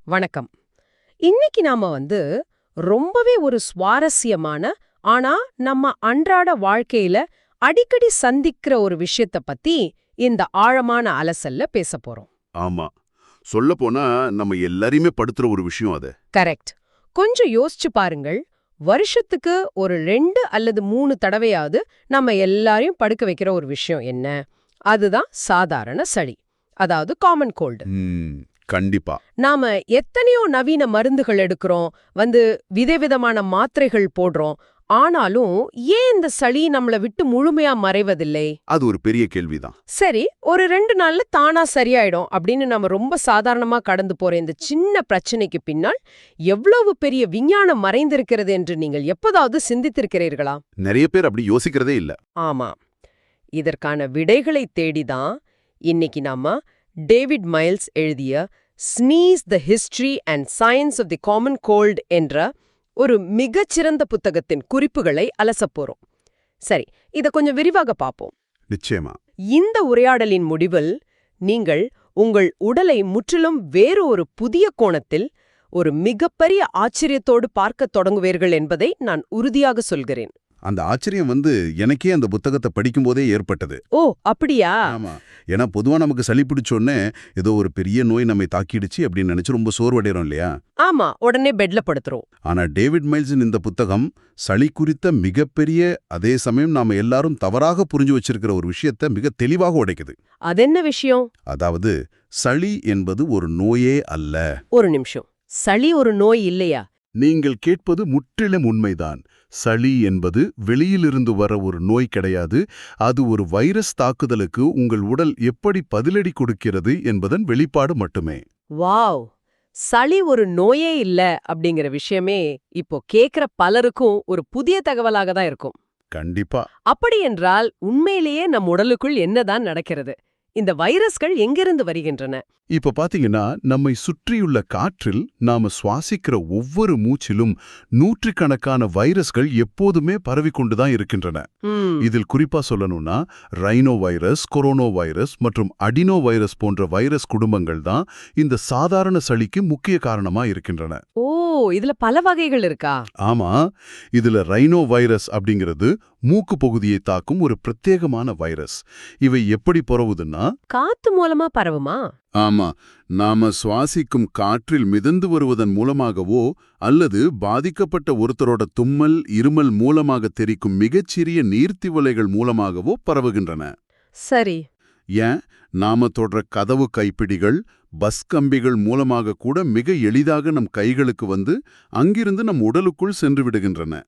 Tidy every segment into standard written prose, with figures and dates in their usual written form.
வணக்கம். இன்னைக்கு நாம ரொம்பவே ஒரு சுவாரஸ்யமான, ஆனா நம்ம அன்றாட வாழ்க்கையில அடிக்கடி சந்திக்கிற ஒரு விஷயத்த பத்தி இந்த ஆழமான அலசல்ல பேசப் போறோம். ஆமா. சொல்லப்போனா நம்ம எல்லாரையுமே படுத்துற ஒரு விஷயம் அது. கரெக்ட். கொஞ்சம் யோசிச்சு பாருங்கள். வருஷத்துக்கு ஒரு 2 அல்லது 3 தடவையாவது நம்ம எல்லாரையும் படுக்க வைக்கிற ஒரு விஷயம் என்ன? அதுதான் சாதாரண சளி. அதாவது காமன் கோல்டு. கண்டிப்பா. நாம எத்தனையோ நவீன மருந்துகள் எடுக்கிறோம், விதவிதமான மாத்திரைகள் போடுறோம். ஆனாலும் ஏன் இந்த சளி நம்மள விட்டு முழுமையா மறைவதில்லை? அது ஒரு பெரிய கேள்விதான். சரி, ஒரு 2 நாள்ல தானா சரியாயிடும் அப்படின்னு நம்ம ரொம்ப சாதாரணமா கடந்து போற இந்த சின்ன பிரச்சனைக்கு பின்னால் எவ்வளவு பெரிய விஞ்ஞானம் மறைந்திருக்கிறது என்று நீங்கள் எப்போதாவது சிந்தித்திருக்கிறீர்களா? நிறைய பேர் அப்படி யோசிக்கிறதே இல்ல. ஆமா. இதற்கான விடைகளை தேடிதான் இன்னைக்கு நாம டேவிட் மைல்ஸ் எழுதிய sneeze the history and science of the common cold என்ற ஒரு மிகச்சிறந்த புத்தகத்தின் குறிப்புகளை அலசப்போறோம். சரி, இத கொஞ்சம் விரிவாக பார்ப்போம். நிச்சயமா. இந்த உரையாடலின் முடிவில் நீங்கள் உங்கள் உடலை முற்றிலும் வேறு ஒரு புதிய கோணத்தில் ஒரு மிகப்பெரிய ஆச்சரியத்தோடு பார்க்கத் தொடங்குவீர்கள் என்பதை நான் உறுதியாக சொல்கிறேன். அந்த ஆச்சரியம் எனக்கே அந்த புத்தகத்தை படிக்கும்போதே ஏற்பட்டது. ஓ, அப்படியா? ஆமா. ஏன்னா பொதுவா நமக்கு சளி பிடிச்சோன்னே ஏதோ ஒரு பெரிய நோய் நம்மை தாக்கிடுச்சு அப்படின்னு நினைச்சு ரொம்ப சோர்வடைறோம் இல்லையா? ஆமா, உடனே பெட்ல படுத்துறோம். ஆனா டேவிட் மைல்ஸின் இந்த புத்தகம் சளி குறித்த மிகப்பெரிய, அதே சமயம் நாம எல்லாரும் தவறாக புரிஞ்சு வச்சிருக்கிற ஒரு விஷயத்தை மிக தெளிவாக உடைக்குது. அதென்ன விஷயம்? அதாவது சளி என்பது ஒரு நோயே அல்ல. ஒரு நிமிஷம். சளி ஒரு நோய் இல்லையா? நீங்கள் கேட்பது முற்றிலும் உண்மைதான். சளி என்பது வெளியிலிருந்து வர ஒரு நோய் கிடையாது. அது ஒரு வைரஸ் தாக்குதலுக்கு உங்கள் உடல் எப்படி பதிலடி கொடுக்கிறது என்பதன் வெளிப்பாடு மட்டுமே. வாவ்! சளி ஒரு நோயே இல்ல அப்படிங்கிற விஷயமே இப்போ கேக்குற பலருக்கும் ஒரு புதிய தகவலாக தான் இருக்கும். கண்டிப்பா. அப்படி என்றால் உண்மையிலேயே நம் உடலுக்குள் என்னதான் நடக்கிறது? இந்த வைரஸ்கள் எங்கிருந்து வருகின்றன? இப்ப பாத்தீங்கன்னா, நம்மை சுற்றியுள்ள காற்றில் நாம சுவாசிக்கிற ஒவ்வொரு மூச்சிலும் நூற்றுக்கணக்கான வைரஸ்கள் எப்போதுமே பரவிக்கொண்டுதான் இருக்கின்றன. இதில் குறிப்பா சொல்லணும்னா ரைனோ வைரஸ், கொரோனா வைரஸ் மற்றும் அடினோ வைரஸ் போன்ற வைரஸ் குடும்பங்கள் தான் இந்த சாதாரண சளிக்கு முக்கிய காரணமா இருக்கின்றன. ஓ, இதுல பல வகைகள் இருக்கா? ஆமா. இதுல ரைனோ வைரஸ் அப்படிங்கிறது மூக்கு பகுதியை தாக்கும் ஒரு பிரத்யேகமான வைரஸ். இவை எப்படி பரவுதுன்னா, காத்து மூலமா பரவுமா? ஆமா, நாம சுவாசிக்கும் காற்றில் மிதந்து வருவதன் மூலமாகவோ அல்லது பாதிக்கப்பட்ட ஒருத்தரோட தும்மல், இருமல் மூலமாக தெரிக்கும் மிகச்சிறிய நீர்த்திவலைகள் மூலமாகவோ பரவுகின்றன. சரி. ஏன், நாம தொடர கதவு கைப்பிடிகள், பஸ் கம்பிகள் மூலமாக கூட மிக எளிதாக நம் கைகளுக்கு அங்கிருந்து நம் உடலுக்குள் சென்று விடுகின்றன.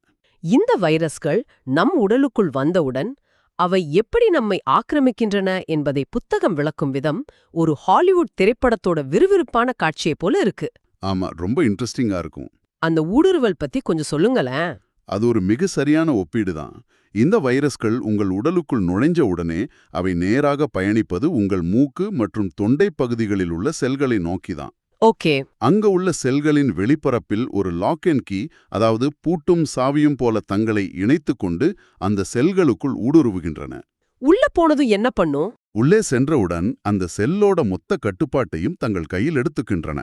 இந்த வைரஸ்கள் நம் உடலுக்குள் வந்தவுடன் அவை எப்படி நம்மை ஆக்கிரமிக்கின்றன என்பதை புத்தகம் விளக்கும் விதம் ஒரு ஹாலிவுட் திரைப்படத்தோட விறுவிறுப்பான காட்சியை போல இருக்கு. ஆமா, ரொம்ப இன்ட்ரெஸ்டிங்கா இருக்கும். அந்த ஊடுருவல் பத்தி கொஞ்சம் சொல்லுங்களேன். அது ஒரு மிக சரியான ஒப்பீடு தான். இந்த வைரஸ்கள் உங்கள் உடலுக்குள் நுழைஞ்ச உடனே அவை நேராக பயணிப்பது உங்கள் மூக்கு மற்றும் தொண்டை பகுதிகளில் உள்ள செல்களை நோக்கிதான். ஓகே. அங்க உள்ள செல்களின் வெளிப்பரப்பில் ஒரு லாக் அண்ட் கீ, அதாவது பூட்டும் சாவியும் போல தங்களை இணைத்துக் கொண்டு அந்த செல்களுக்குள் ஊடுருவுகின்றன. உள்ள போனதும் என்ன பண்ணும்? உள்ளே சென்றவுடன் அந்த செல்லோட மொத்த கட்டுப்பாட்டையும் தங்கள் கையில் எடுத்துக்கின்றன.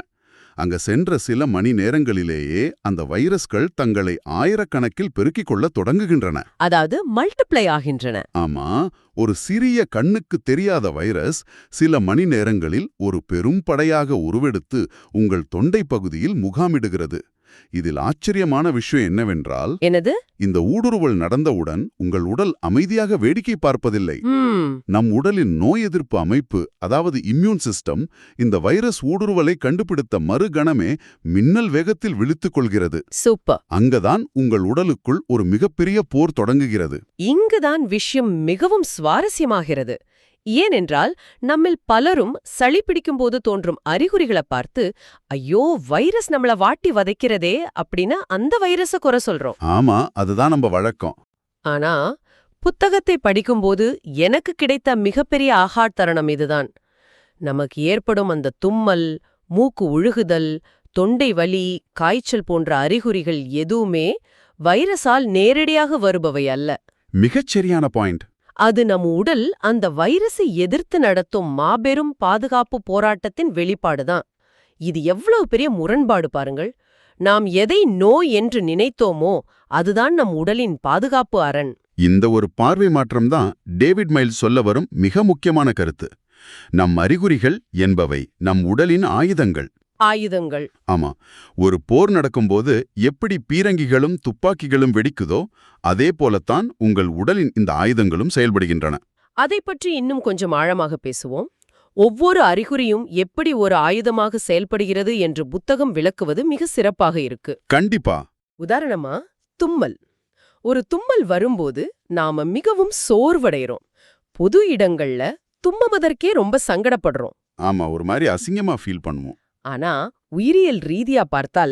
அங்க சென்ற சில மணி நேரங்களிலேயே அந்த வைரஸ்கள் தங்களை ஆயிரக்கணக்கில் பெருக்கிக் கொள்ள தொடங்குகின்றன. அதாவது மல்டிப்ளை ஆகின்றன. ஆமா, ஒரு சிறிய கண்ணுக்கு தெரியாத வைரஸ் சில மணி நேரங்களில் ஒரு பெரும் படையாக உருவெடுத்து உங்கள் தொண்டை பகுதியில் முகாமிடுகிறது. இதில் ஆச்சரியமான விஷயம் என்னவென்றால், என்னது? இந்த ஊடுருவல் நடந்தவுடன் உங்கள் உடல் அமைதியாக வேடிக்கை பார்ப்பதில்லை. நம் உடலின் நோய் எதிர்ப்பு அமைப்பு, அதாவது இம்யூன் சிஸ்டம், இந்த வைரஸ் ஊடுருவலை கண்டுபிடித்த மறுகணமே மின்னல் வேகத்தில் விழித்துக் கொள்கிறது. சூப்பர். அங்கதான் உங்கள் உடலுக்குள் ஒரு மிகப்பெரிய போர் தொடங்குகிறது. இங்குதான் விஷயம் மிகவும் சுவாரஸ்யமாகிறது. ஏனென்றால் நம்மில் பலரும் சளி பிடிக்கும்போது தோன்றும் அறிகுறிகளை பார்த்து, ஐயோ வைரஸ் நம்மள வாட்டி வதைக்கிறதே அப்படின்னு அந்த வைரஸ குறை சொல்றோம். ஆமா, அதுதான் நம்ம வழக்கம். ஆனா புத்தகத்தை படிக்கும்போது எனக்கு கிடைத்த மிகப்பெரிய ஆஹா தருணம் இதுதான். நமக்கு ஏற்படும் அந்த தும்மல், மூக்கு உழுகுதல், தொண்டை வலி, காய்ச்சல் போன்ற அறிகுறிகள் எதுவுமே வைரஸால் நேரடியாக வருபவை அல்ல. மிகச்சரியான பாயிண்ட். அது நம் உடல் அந்த வைரஸை எதிர்த்து நடத்தும் மாபெரும் பாதுகாப்பு போராட்டத்தின் வெளிப்பாடுதான். இது எவ்வளவு பெரிய முரண்பாடு பாருங்கள். நாம் எதை நோய் என்று நினைத்தோமோ அதுதான் நம் உடலின் பாதுகாப்பு அரண். இந்த ஒரு பார்வை மாற்றம்தான் டேவிட் மைல்ஸ் சொல்ல வரும் மிக முக்கியமான கருத்து. நம் அறிகுறிகள் என்பவை நம் உடலின் ஆயுதங்கள். ஆயுதங்கள். ஆமா, ஒரு போர் நடக்கும்போது எப்படி பீரங்கிகளும் துப்பாக்கிகளும் வெடிக்குதோ அதே போலத்தான் உங்கள் உடலின் இந்த ஆயுதங்களும் செயல்படுகின்றன. அதை பற்றி இன்னும் கொஞ்சம் ஆழமாக பேசுவோம். ஒவ்வொரு அறிகுறியும் எப்படி ஒரு ஆயுதமாக செயல்படுகிறது என்று புத்தகம் விளக்குவது மிக சிறப்பாக இருக்கு. கண்டிப்பா. உதாரணமா, தும்மல். ஒரு தும்மல் வரும்போது நாம மிகவும் சோர்வடைகிறோம். பொது இடங்கள்ல தும்முவதற்கே ரொம்ப சங்கடப்படுறோம். ஆமா, ஒரு மாதிரி அசிங்கமா ஃபீல் பண்ணுவோம். ஆனா உயிரியல் ரீதியா பார்த்தால்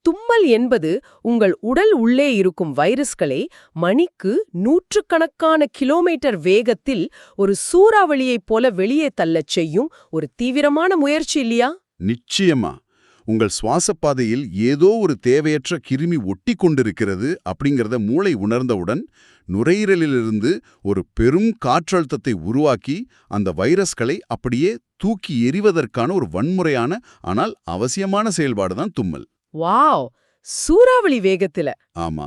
தும்மல் என்பது உங்கள் உடல் உள்ளே இருக்கும் வைரஸ்களை மணிக்கு நூற்றுக்கணக்கான கிலோமீட்டர் வேகத்தில் ஒரு சூறாவளியைப் போல வெளியே தள்ளச் செய்யும் ஒரு தீவிரமான முயற்சி இல்லையா? நிச்சயமா. உங்கள் சுவாசப்பாதையில் ஏதோ ஒரு தேவையற்ற கிருமி ஒட்டி கொண்டிருக்கிறது அப்படிங்கிறத மூளை உணர்ந்தவுடன் நுரையீரலிலிருந்து ஒரு பெரும் காற்றழுத்தத்தை உருவாக்கி அந்த வைரஸ்களை அப்படியே தூக்கி எறிவதற்கான ஒரு வன்முறையான ஆனால் அவசியமான செயல்பாடுதான் தும்மல். வாவ், சூறாவளி வேகத்துல. ஆமா.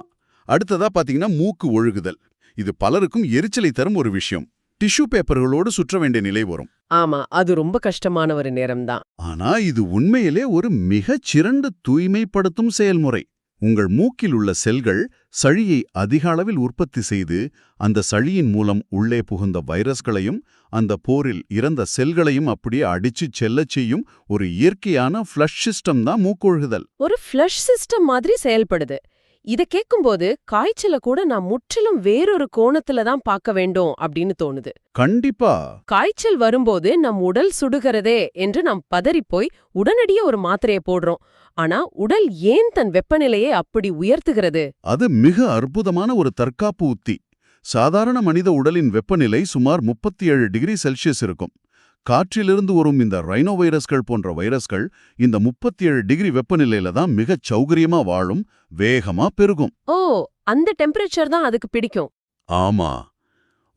அடுத்ததா பாத்தீங்கன்னா மூக்கு ஒழுகுதல். இது பலருக்கும் எரிச்சலை தரும் ஒரு விஷயம். டிஷ்யூ பேப்பர்களோடு சுற்ற வேண்டிய நிலை வரும். ஆமா, அது ரொம்ப கஷ்டமான ஒரு நேரம்தான். ஆனா இது உண்மையிலே ஒரு மிகச் சிறந்த தூய்மைப்படுத்தும் செயல்முறை. உங்கள் மூக்கில் உள்ள செல்கள் சளியை அதிக அளவில் உற்பத்தி செய்து அந்த சளியின் மூலம் உள்ளே புகுந்த வைரஸ்களையும் அந்த போரில் இறந்த செல்களையும் அப்படியே அடிச்சுச் செல்லச் செய்யும் ஒரு இயற்கையான ஃப்ளஷ் சிஸ்டம் தான் மூக்கொழுகுதல். ஒரு ஃப்ளஷ் சிஸ்டம் மாதிரி செயல்படுது. இத கேட்கும்போது காய்ச்சல கூட நான் முற்றிலும் வேறொரு கோணத்துல தான் பார்க்க வேண்டும் அப்படின்னு தோணுது. கண்டிப்பா. காய்ச்சல் வரும்போது நம் உடல் சுடுகிறதே என்று நாம் பதறிப்போய் உடனடியே ஒரு மாத்திரையை போடுறோம். ஆனா உடல் ஏன் தன் வெப்பநிலையை அப்படி உயர்த்துகிறது? அது மிக அற்புதமான ஒரு தற்காப்பு உத்தி. சாதாரண மனித உடலின் வெப்பநிலை சுமார் 37 டிகிரி செல்சியஸ் இருக்கும். காற்றிலிருந்து வரும் இந்த ரைனோ வைரஸ்கள் போன்ற வைரஸ்கள் இந்த 37 டிகிரி வெப்பநிலையில தான் மிகச் சௌகரியமா வாழும், வேகமா பெருகும். ஓ, அந்த டெம்பரேச்சர் தான் அதுக்கு பிடிக்கும். ஆமா.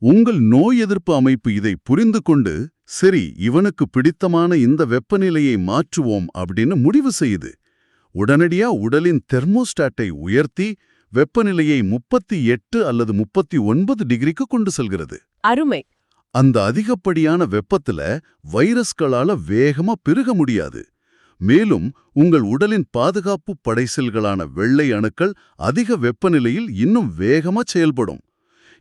உங்கள் நோய் எதிர்ப்பு அமைப்பு இதை புரிந்து கொண்டு, சரி இவனுக்கு பிடித்தமான இந்த வெப்பநிலையை மாற்றுவோம் அப்படின்னு முடிவு செய்யுது. உடனடியா உடலின் தெர்மோஸ்டாட்டை உயர்த்தி வெப்பநிலையை 38 அல்லது 39 டிகிரிக்கு கொண்டு செல்கிறது. அருமை. அந்த அதிகப்படியான வெப்பத்துல வைரஸ்களால வேகமா பெருக முடியாது. மேலும் உங்கள் உடலின் பாதுகாப்பு படைசெல்களான வெள்ளை அணுக்கள் அதிக வெப்பநிலையில் இன்னும் வேகமா செயல்படும்.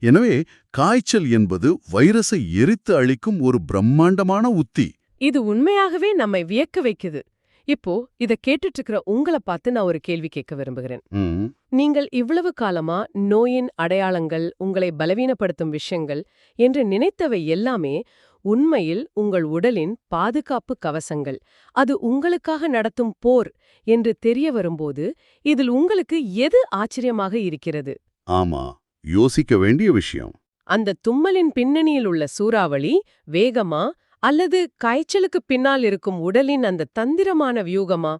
எனவே காய்ச்சல் என்பது வைரஸை எரித்து அழிக்கும் ஒரு பிரம்மாண்டமான உத்தி. இது உண்மையாகவே நம்மை வியக்க வைக்குது. இப்போ இத கேட்டுட்டு இருக்கிற உங்களை பார்த்து நான் ஒரு கேள்வி கேட்க விரும்புகிறேன். நீங்கள் இவ்வளவு காலமா நோயின் அடையாளங்கள், உங்களை பலவீனப்படுத்தும் விஷயங்கள் என்று நினைத்தவை எல்லாமே உண்மையில் உங்கள் உடலின் பாதுகாப்பு கவசங்கள், அது உங்களுக்காக நடத்தும் போர் என்று தெரிய வரும்போது இதில் உங்களுக்கு எது ஆச்சரியமாக இருக்கிறது? ஆமா, யோசிக்க வேண்டிய விஷயம். அந்த தும்மலின் பின்னணியில் உள்ள சூறாவளி வேகமா அல்லது காய்ச்சலுக்கு பின்னால் இருக்கும் உடலின் அந்த தந்திரமான வியூகமா?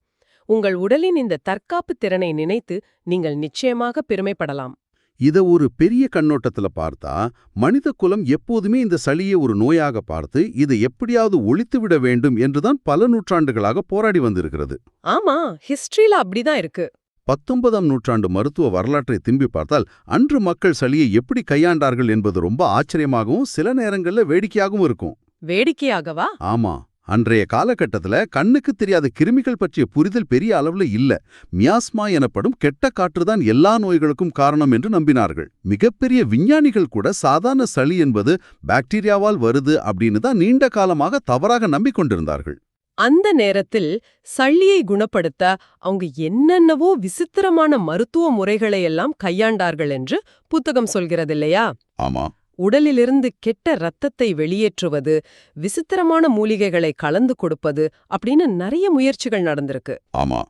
உங்கள் உடலின் இந்த தற்காப்பு திறனை நினைத்து நீங்கள் நிச்சயமாக பெருமைப்படலாம். இத ஒரு பெரிய கண்ணோட்டத்துல பார்த்தா மனித குலம் எப்போதுமே இந்த சளியை ஒரு நோயாக பார்த்து இதை எப்படியாவது ஒழித்துவிட வேண்டும் என்றுதான் பல நூற்றாண்டுகளாக போராடி வந்திருக்கிறது. ஆமா, ஹிஸ்டரியில அப்படிதான் இருக்கு. 19ஆம் நூற்றாண்டு மருத்துவ வரலாற்றை திரும்பி பார்த்தால் அன்று மக்கள் சளியை எப்படி கையாண்டார்கள் என்பது ரொம்ப ஆச்சரியமாகவும் சில நேரங்கள்ல வேடிக்கையாகவும் இருக்கும். வேடிக்கையாகவா? ஆமா. அன்றைய காலகட்டத்துல கண்ணுக்கு தெரியாத கிருமிகள் பற்றிய புரிதல் பெரிய அளவுல இல்ல. மியாஸ்மா எனப்படும் கெட்ட காற்றுதான் எல்லா நோய்களுக்கும் காரணம் என்று நம்பினார்கள். மிகப்பெரிய விஞ்ஞானிகள் கூட சாதாரண சளி என்பது பாக்டீரியாவால் வருது அப்படின்னு தான் நீண்ட காலமாக தவறாக நம்பிக்கொண்டிருந்தார்கள். அந்த நேரத்தில் சளியை குணப்படுத்த அவங்க என்னென்னவோ விசித்திரமான மருத்துவ முறைகளை எல்லாம் கையாண்டார்கள் என்று புத்தகம் சொல்கிறதில்லையா? ஆமா. உடலிலிருந்து கெட்ட ரத்தத்தை வெளியேற்றுவது, விசித்திரமான மூலிகைகளை கலந்து கொடுப்பது அப்படின்னு நிறைய முயற்சிகள் நடந்திருக்கு. ஆமா.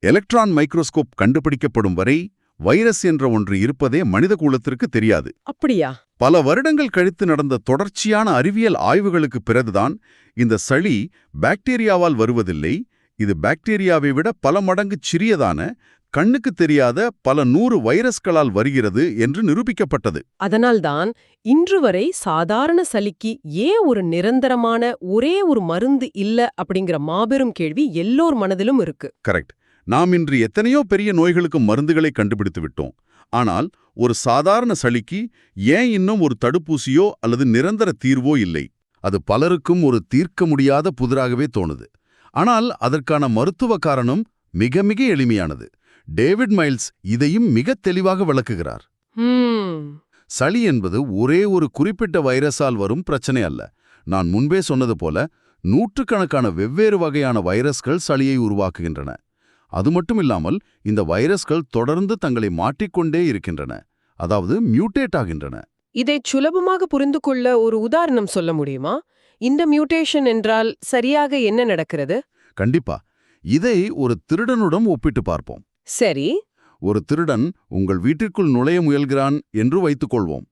எலக்ட்ரான் மைக்ரோஸ்கோப் கண்டுபிடிக்கப்படும் வரை வைரஸ் என்ற ஒன்று இருப்பதே மனித குலத்திற்கு தெரியாது. அப்படியா? பல வருடங்கள் கழித்து நடந்த தொடர்ச்சியான அறிவியல் ஆய்வுகளுக்கு பிறகுதான் இந்த சளி பாக்டீரியாவால் வருவதில்லை, இது பாக்டீரியாவை விட பல மடங்கு சிறியதான கண்ணுக்கு தெரியாத பல 100 வைரஸ்களால் வருகிறது என்று நிரூபிக்கப்பட்டது. அதனால்தான் இன்று வரை சாதாரண சளிக்கு ஏன் ஒரு நிரந்தரமான ஒரே ஒரு மருந்து இல்ல அப்படிங்கிற மாபெரும் கேள்வி எல்லோர் மனதிலும் இருக்கு. கரெக்ட். நாம் இன்று எத்தனையோ பெரிய நோய்களுக்கு மருந்துகளை கண்டுபிடித்து விட்டோம். ஆனால் ஒரு சாதாரண சளிக்கு ஏன் இன்னும் ஒரு தடுப்பூசியோ அல்லது நிரந்தர தீர்வோ இல்லை? அது பலருக்கும் ஒரு தீர்க்க முடியாத புதிராகவே தோணுது. ஆனால் அதற்கான மருத்துவ காரணம் மிக மிக எளிமையானது. டேவிட் மைல்ஸ் இதையும் மிக தெளிவாக விளக்குகிறார். சளி என்பது ஒரே ஒரு குறிப்பிட்ட வைரஸால் வரும் பிரச்சனை அல்ல. நான் முன்பே சொன்னது போல நூற்றுக்கணக்கான வெவ்வேறு வகையான வைரஸ்கள் சளியை உருவாக்குகின்றன. அது மட்டுமில்லாமல் இந்த வைரஸ்கள் தொடர்ந்து தங்களை மாற்றிக்கொண்டே இருக்கின்றன, அதாவது மியூட்டேட் ஆகின்றன. இதை சுலபமாக புரிந்து கொள்ள ஒரு உதாரணம் சொல்ல முடியுமா? இந்த மியூட்டேஷன் என்றால் சரியாக என்ன நடக்கிறது? கண்டிப்பா. இதை ஒரு திருடனுடன் ஒப்பிட்டு பார்ப்போம். சரி. ஒரு திருடன் உங்கள் வீட்டிற்குள் நுழைய முயல்கிறான் என்று வைத்துக்கொள்வோம்.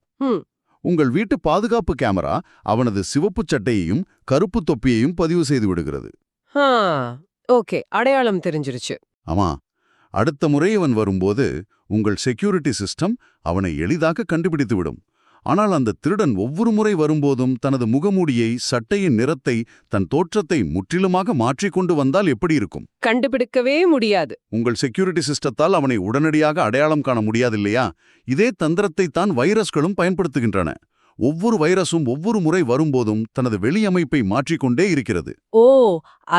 உங்கள் வீட்டு பாதுகாப்பு கேமரா அவனது சிவப்பு சட்டையையும் கருப்பு தொப்பியையும் பதிவு செய்து விடுகிறது. ஓகே, அடையாளம் தெரிஞ்சிருச்சு. ஆமா. அடுத்த முறை அவன் வரும்போது உங்கள் செக்யூரிட்டி சிஸ்டம் அவனை எளிதாக கண்டுபிடித்து விடும். ஆனால் அந்த திருடன் ஒவ்வொரு முறை வரும்போதும் தனது முகமூடியை, சட்டையின் நிறத்தை, தன் தோற்றத்தை முற்றிலுமாக மாற்றிக்கொண்டு வந்தால் எப்படி இருக்கும்? கண்டுபிடிக்கவே முடியாது. உங்கள் செக்யூரிட்டி சிஸ்டத்தால் அவனை உடனடியாக அடையாளம் காண முடியாதில்லையா? இதே தந்திரத்தை தான் வைரஸ்களும் பயன்படுத்துகின்றன. ஒவ்வொரு வைரஸும் ஒவ்வொரு முறை வரும்போதும் தனது வெளியமைப்பை மாற்றிக்கொண்டே இருக்கிறது. ஓ,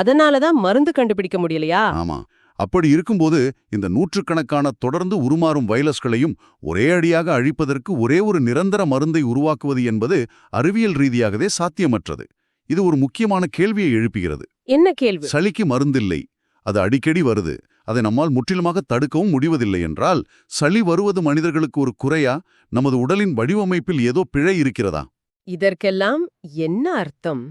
அதனாலதான் மருந்து கண்டுபிடிக்க முடியலையா? ஆமா. அப்படி இருக்கும்போது இந்த நூற்றுக்கணக்கான தொடர்ந்து உருமாறும் வைரஸ்களையும் ஒரே அடியாக அழிப்பதற்கு ஒரே ஒரு நிரந்தர மருந்தை உருவாக்குவது என்பது அறிவியல் ரீதியாகவே சாத்தியமற்றது. இது ஒரு முக்கியமான கேள்வியை எழுப்புகிறது. என்ன கேள்வி? சளிக்கு மருந்தில்லை, அது அடிக்கடி வருது, அதை நம்மால் முற்றிலுமாக தடுக்கவும் முடிவதில்லை என்றால் சளி வருவது மனிதர்களுக்கு ஒரு குறையா? நமது உடலின் வடிவமைப்பில் ஏதோ பிழை இருக்கிறதா? இதற்கெல்லாம் என்ன அர்த்தம்?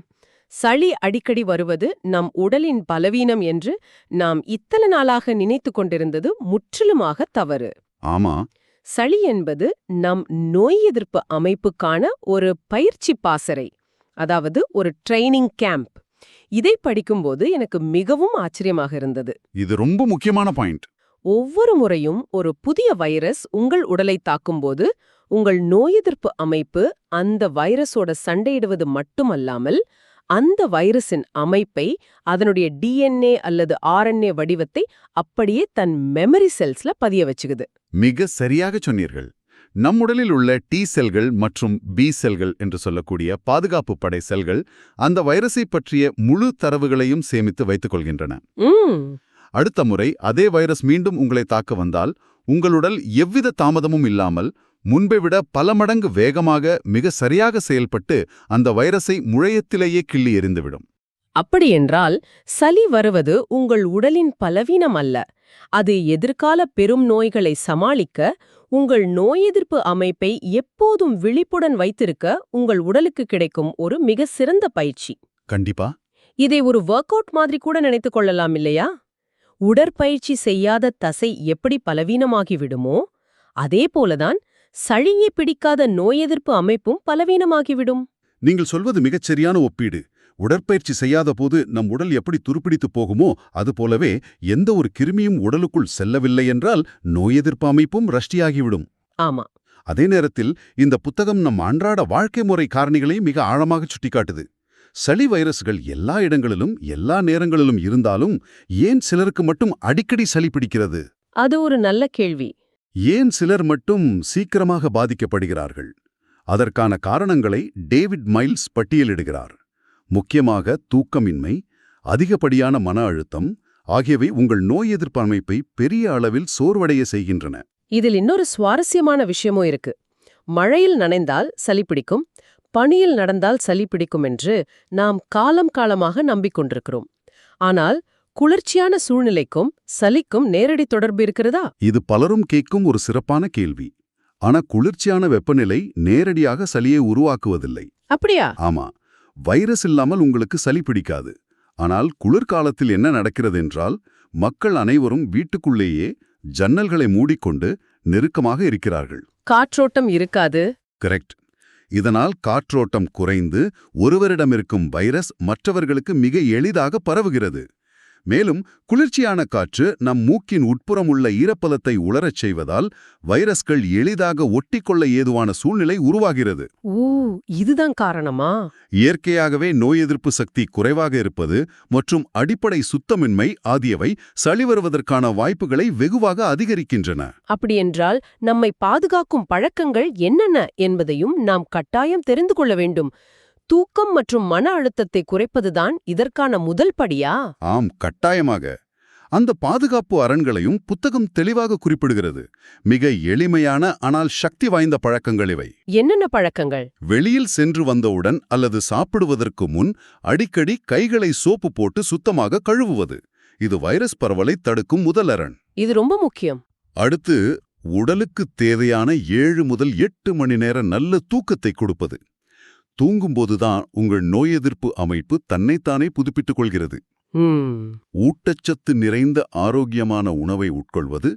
சளி அடிக்கடி வருவது நம் உடலின் பலவீனம் என்று நாம் இத்தனை நாளாக நினைத்து கொண்டிருந்தது முற்றிலுமாக தவறு. ஆமா. சளி என்பது நம் நோய் எதிர்ப்பு அமைப்புக்கான ஒரு பயிற்சி பாசறை, அதாவது ஒரு ட்ரைனிங் கேம்ப். இதை படிக்கும்போது எனக்கு மிகவும் ஆச்சரியமாக இருந்தது. இது ரொம்ப முக்கியமான பாயிண்ட். ஒவ்வொரு முறையும் ஒரு புதிய வைரஸ் உங்கள் உடலை தாக்கும்போது உங்கள் நோய் எதிர்ப்பு அமைப்பு அந்த வைரஸோட சண்டையிடுவது மட்டுமல்லாமல் அந்த வைரஸின் அமைப்பை, அதனுடைய DNA அல்லது RNA வடிவத்தை அப்படியே தன் மெமரி செல்ஸ்ல பதிய வச்சுக்குது. மிக சரியாக சொன்னீர்கள். நம் உடலில் உள்ள T செல்கள் மற்றும் B செல்கள் என்று சொல்லக்கூடிய பாதுகாப்பு படை செல்கள் அந்த வைரஸை பற்றிய முழு தரவுகளையும் சேமித்து வைத்துக் கொள்கின்றன. அடுத்த முறை அதே வைரஸ் மீண்டும் உங்களை தாக்க வந்தால் உங்களுடல் எவ்வித தாமதமும் இல்லாமல் முன்பை விட பல மடங்கு வேகமாக மிக சரியாக செயல்பட்டு அந்த வைரஸை முழையத்திலேயே கிள்ளி எறிந்துவிடும். அப்படியென்றால் சளி வருவது உங்கள் உடலின் பலவீனம் அல்ல, அது எதிர்கால பெரும் நோய்களை சமாளிக்க உங்கள் நோய் எதிர்ப்பு அமைப்பை எப்போதும் விழிப்புடன் வைத்திருக்க உங்கள் உடலுக்கு கிடைக்கும் ஒரு மிக சிறந்த பயிற்சி. கண்டிப்பா. இதை ஒரு ஒர்க் அவுட் மாதிரி கூட நினைத்துக் கொள்ளலாம் இல்லையா? உடற்பயிற்சி செய்யாத தசை எப்படி பலவீனமாகி விடுமோ அதே போலதான் சளியை பிடிக்காத நோய் எதிர்ப்பு அமைப்பும் பலவீனமாகிவிடும். நீங்கள் சொல்வது மிகச் சரியான ஒப்பீடு. உடற்பயிற்சி செய்யாத போது நம் உடல் எப்படி துருப்பிடித்து போகுமோ அதுபோலவே எந்த ஒரு கிருமியும் உடலுக்குள் செல்லவில்லை என்றால் நோய் எதிர்ப்பு அமைப்பும் ரஷ்டியாகிவிடும். ஆமா. அதே நேரத்தில் இந்த புத்தகம் நம் அன்றாட வாழ்க்கை முறை காரணிகளையும் மிக ஆழமாக சுட்டிக்காட்டுது. சளி வைரஸ்கள் எல்லா இடங்களிலும் எல்லா நேரங்களிலும் இருந்தாலும் ஏன் சிலருக்கு மட்டும் அடிக்கடி சளி பிடிக்கிறது? அது ஒரு நல்ல கேள்வி. ஏன் சிலர் மட்டும் சீக்கிரமாக பாதிக்கப்படுகிறார்கள்? அதற்கான காரணங்களை டேவிட் மைல்ஸ் பட்டியலிடுகிறார். முக்கியமாக தூக்கமின்மை, அதிகப்படியான மன அழுத்தம் ஆகியவை உங்கள் நோய் எதிர்ப்பு அமைப்பை பெரிய அளவில் சோர்வடைய செய்கின்றன. இதில் இன்னொரு சுவாரஸ்யமான விஷயமும் இருக்கு. மழையில் நனைந்தால் சளி பிடிக்கும், பனியில் நடந்தால் சளி பிடிக்கும் என்று நாம் காலம் காலமாக நம்பிக்கொண்டிருக்கிறோம். ஆனால் குளிர்ச்சியான சூழ்நிலைக்கும் சளிக்கும் நேரடி தொடர்பு இருக்கிறதா? இது பலரும் கேட்கும் ஒரு சிறப்பான கேள்வி. ஆனா குளிர்ச்சியான வெப்பநிலை நேரடியாக சளியை உருவாக்குவதில்லை. அப்படியா? ஆமா. வைரஸ் இல்லாமல் உங்களுக்கு சளி பிடிக்காது. ஆனால் குளிர்காலத்தில் என்ன நடக்கிறது என்றால் மக்கள் அனைவரும் வீட்டுக்குள்ளேயே ஜன்னல்களை மூடிக்கொண்டு நெருக்கமாக இருக்கிறார்கள். காற்றோட்டம் இருக்காது. கரெக்ட். இதனால் காற்றோட்டம் குறைந்து ஒருவரிடமிருக்கும் வைரஸ் மற்றவர்களுக்கு மிக எளிதாக பரவுகிறது. மேலும் குளிர்ச்சியான காற்று நம் மூக்கின் உட்புறம் உள்ள ஈரப்பதத்தை உலரச் செய்வதால் வைரஸ்கள் எளிதாக ஒட்டிக்கொள்ள ஏதுவான சூழ்நிலை உருவாகிறது. ஓ, இதுதான் காரணமா? இயற்கையாகவே நோய் எதிர்ப்பு சக்தி குறைவாக இருப்பது மற்றும் அடிப்படை சுத்தமின்மை ஆகியவை சளி வருவதற்கான வாய்ப்புகளை வெகுவாக அதிகரிக்கின்றன. அப்படியென்றால் நம்மை பாதுகாக்கும் பழக்கங்கள் என்னென்ன என்பதையும் நாம் கட்டாயம் தெரிந்து கொள்ள வேண்டும். தூக்கம் மற்றும் மன அழுத்தத்தை குறைப்பதுதான் இதற்கான முதல் படியா? ஆம், கட்டாயமாக. அந்த பாதுகாப்பு அரண்களையும் புத்தகம் தெளிவாக குறிப்பிடுகிறது. மிக எளிமையான ஆனால் சக்தி வாய்ந்த பழக்கங்கள் இவை. என்னென்ன பழக்கங்கள்? வெளியில் சென்று வந்தவுடன் அல்லது சாப்பிடுவதற்கு முன் அடிக்கடி கைகளை சோப்பு போட்டு சுத்தமாக கழுவுவது. இது வைரஸ் பரவலை தடுக்கும் முதல் அரண். இது ரொம்ப முக்கியம். அடுத்து, உடலுக்கு தேவையான 7 முதல் 8 மணி நேர நல்ல தூக்கத்தை கொடுப்பது. தூங்கும்போதுதான் உங்கள் நோய் எதிர்ப்பு அமைப்பு தன்னைத்தானே புதுப்பித்துக் கொள்கிறது. ஊட்டச்சத்து நிறைந்த ஆரோக்கியமான உணவை உட்கொள்வது,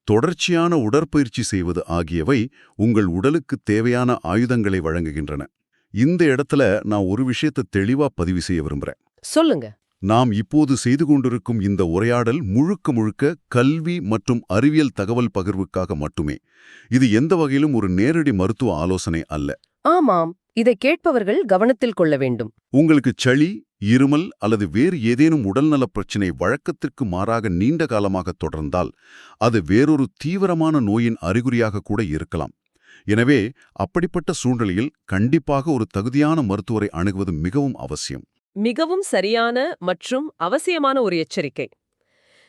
தொடர்ச்சியான உடற்பயிற்சி செய்வது ஆகியவை உங்கள் உடலுக்கு தேவையான ஆயுதங்களை வழங்குகின்றன. இந்த இடத்துல நான் ஒரு விஷயத்தை தெளிவா பதிவு செய்ய விரும்புறேன். சொல்லுங்க. நாம் இப்போது செய்து கொண்டிருக்கும் இந்த உரையாடல் முழுக்க முழுக்க கல்வி மற்றும் அறிவியல் தகவல் பகிர்வுக்காக மட்டுமே. இது எந்த வகையிலும் ஒரு நேரடி மருத்துவ ஆலோசனை அல்ல. ஆமாம், இதை கேட்பவர்கள் கவனத்தில் கொள்ள வேண்டும். உங்களுக்கு சளி, இருமல் அல்லது வேறு ஏதேனும் உடல்நலப் பிரச்சினை வழக்கத்திற்கு மாறாக நீண்ட காலமாக தொடர்ந்தால் அது வேறொரு தீவிரமான நோயின் அறிகுறியாக கூட இருக்கலாம். எனவே அப்படிப்பட்ட சூழ்நிலையில் கண்டிப்பாக ஒரு தகுதியான மருத்துவரை அணுகுவது மிகவும் அவசியம். மிகவும் சரியான மற்றும் அவசியமான ஒரு எச்சரிக்கை.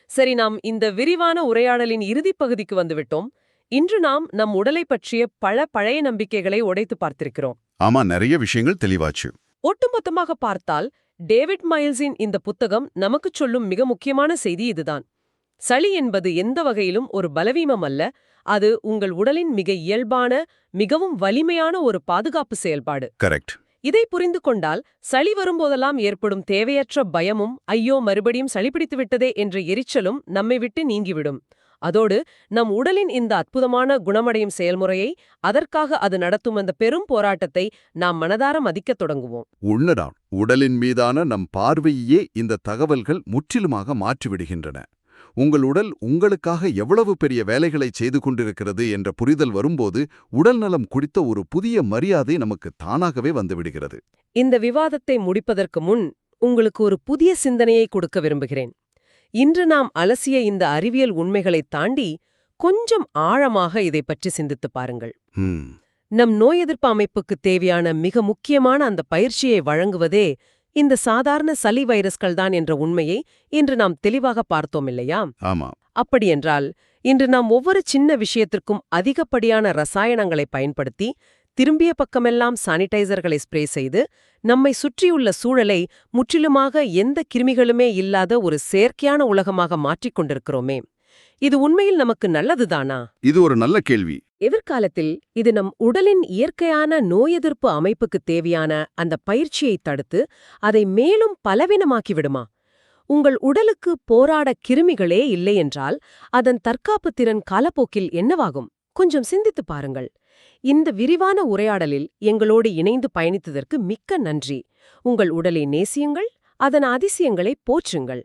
சரி, நாம் இந்த விரிவான உரையாடலின் இறுதிப் பகுதிக்கு வந்துவிட்டோம். இன்று நாம் நம் உடலை பற்றிய பழைய நம்பிக்கைகளை உடைத்து பார்த்திருக்கிறோம். ஆமா, நிறைய விஷயங்கள் தெளிவாச்சு. ஒட்டுமொத்தமாக பார்த்தால் டேவிட் மைல்ஸின் இந்த புத்தகம் நமக்குச் சொல்லும் மிக முக்கியமான செய்தி இதுதான். சளி என்பது எந்த வகையிலும் ஒரு பலவீனம் அல்ல. அது உங்கள் உடலின் மிக இயல்பான, மிகவும் வலிமையான ஒரு பாதுகாப்பு செயல்பாடு. கரெக்ட். இதை புரிந்து கொண்டால் சளி வரும்போதெல்லாம் ஏற்படும் தேவையற்ற பயமும், ஐயோ மறுபடியும் சளி பிடித்து விட்டதே என்ற எரிச்சலும் நம்மை விட்டு நீங்கிவிடும். அதோடு நம் உடலின் இந்த அற்புதமான குணமடையும் செயல்முறையை, அதற்காக அது நடத்தும் அந்த பெரும் போராட்டத்தை நாம் மனதார மதிக்கத் தொடங்குவோம். உண்மைதான். உடலின் மீதான நம் பார்வையே இந்த தகவல்கள் முற்றிலுமாக மாற்றிவிடுகின்றன. உங்கள் உடல் உங்களுக்காக எவ்வளவு பெரிய வேலைகளை செய்து கொண்டிருக்கிறது என்ற புரிதல் வரும்போது உடல்நலம் குறித்த ஒரு புதிய மரியாதை நமக்கு தானாகவே வந்துவிடுகிறது. இந்த விவாதத்தை முடிப்பதற்கு முன் உங்களுக்கு ஒரு புதிய சிந்தனையை கொடுக்க விரும்புகிறேன். இன்று நாம் அலசிய இந்த அறிவியல் உண்மைகளைத் தாண்டி கொஞ்சம் ஆழமாக இதை பற்றி சிந்தித்துப் பாருங்கள். நம் நோய் எதிர்ப்பு அமைப்புக்கு தேவையான மிக முக்கியமான அந்த பயிற்சியை வழங்குவதே இந்த சாதாரண சளி வைரஸ்கள்தான் என்ற உண்மையை இன்று நாம் தெளிவாக பார்த்தோம் இல்லையா? ஆமா. அப்படியென்றால் இன்று நாம் ஒவ்வொரு சின்ன விஷயத்திற்கும் அதிகப்படியான ரசாயனங்களை பயன்படுத்தி, திரும்பிய பக்கமெல்லாம் சானிடைசர்களை ஸ்ப்ரே செய்து, நம்மை சுற்றியுள்ள சூழலை முற்றிலுமாக எந்த கிருமிகளுமே இல்லாத ஒரு செயற்கையான உலகமாக மாற்றிக் கொண்டிருக்கிறோமே. இது உண்மையில் நமக்கு நல்லதுதானா? இது ஒரு நல்ல கேள்வி. எதிர்காலத்தில் இது நம் உடலின் இயற்கையான நோய் எதிர்ப்பு அமைப்புக்கு தேவையான அந்த பயிற்சியை தடுத்து அதை மேலும் பலவீனமாக்கி விடுமா? உங்கள் உடலுக்கு போராட கிருமிகளே இல்லையென்றால் அதன் தற்காப்பு திறன் காலப்போக்கில் என்னவாகும்? கொஞ்சம் சிந்தித்துப் பாருங்கள். இந்த விரிவான உரையாடலில் எங்களோடு இணைந்து பயணித்ததற்கு மிக்க நன்றி. உங்கள் உடலை நேசியுங்கள், அதன் அதிசயங்களை போற்றுங்கள்.